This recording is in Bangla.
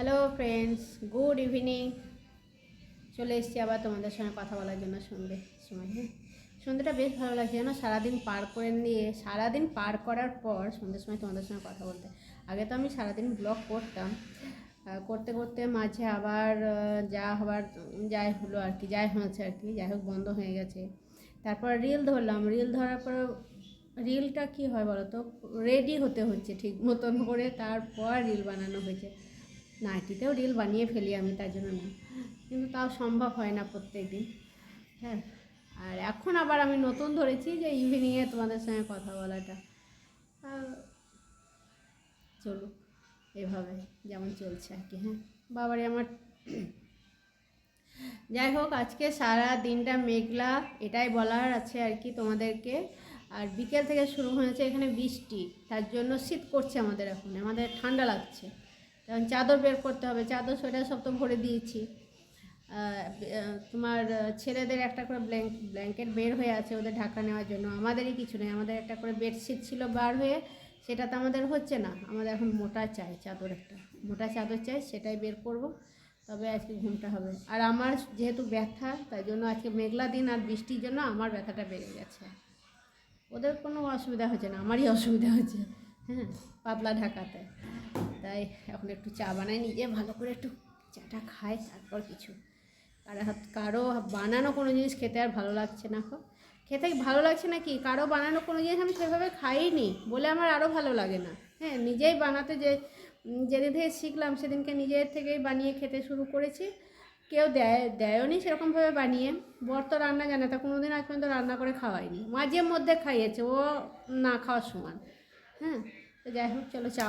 Hello friends, good evening. চলে এসেছি আবার তোমাদের সঙ্গে কথা বলার জন্য সন্ধ্যের সময়। হ্যাঁ, সন্ধ্যেটা বেশ ভালো লাগছে যেন, সারাদিন পার করার পর সন্ধ্যের সময় তোমাদের সঙ্গে কথা বলতে। আগে তো আমি সারাদিন ব্লগ করতাম, করতে করতে মাঝে আবার যাই হলো আর কি, যাই হোক বন্ধ হয়ে গেছে। তারপর রিল ধরলাম, রিল ধরার পর রিলটা কী হয় বলো তো, রেডি হতে হচ্ছে ঠিক মতন করে, তারপর রিল বানানো হয়েছে। নাইটিতেও রিল বানিয়ে ফেলি আমি, তার জন্য না, কিন্তু তাও সম্ভব হয় না প্রত্যেক দিন। হ্যাঁ, আর এখন আবার আমি নতুন ধরেছি যে ইভিনিংয়ে তোমাদের সঙ্গে কথা বলাটা। চলুক এভাবে যেমন চলছে আর কি। হ্যাঁ, বাবারে আমার যাই হোক, আজকে সারা দিনটা মেঘলা, এটাই বলার আছে আর কি তোমাদেরকে। আর বিকেল থেকে শুরু হয়েছে এখানে বৃষ্টি, তার জন্য শীত করছে আমাদের ঠান্ডা লাগছে। কারণ চাদর বের করতে হবে, চাদর সোয়েটার সব তো ভরে দিয়েছি। তোমার ছেলেদের একটা করে ব্ল্যাঙ্কেট বের হয়ে আছে ওদের ঢাকা নেওয়ার জন্য, আমাদেরই কিছু নেই। আমাদের একটা করে বেডশিট ছিল বার হয়ে, সেটা তো আমাদের হচ্ছে না। আমাদের এখন মোটা চাই চাদর, একটা মোটা চাদর চাই, সেটাই বের করব, তবে আজকে ঘুমটা হবে। আর আমার যেহেতু ব্যথা, তাই জন্য আজকে মেঘলা দিন আর বৃষ্টির জন্য আমার ব্যথাটা বেড়ে গেছে। ওদের কোনো অসুবিধা হচ্ছে না, আমারই অসুবিধা হচ্ছে। হ্যাঁ, পাতলা ঢাকাতে। তাই এখন একটু চা বানাই, নিজে ভালো করে একটু চাটা খাই, তারপর কিছু। কারো বানানো কোনো জিনিস খেতে আর ভালো লাগছে না। খেতে ভালো লাগছে না কি, কারো বানানো কোনো জিনিস আমি সেভাবে খাইনি বলে আমার আরও ভালো লাগে না। হ্যাঁ, নিজেই বানাতে যেদিন থেকে শিখলাম সেদিনকে নিজের থেকেই বানিয়ে খেতে শুরু করেছি। কেউ দেয়ও নি সেরকমভাবে বানিয়ে। বর তো রান্না জানে, তা কোনো দিন আজ পর্যন্ত রান্না করে খাওয়াইনি, মাঝে মধ্যে খাইয়েছে ও না খাওয়ার সমান। হ্যাঁ, তো যাই হোক, চলো চা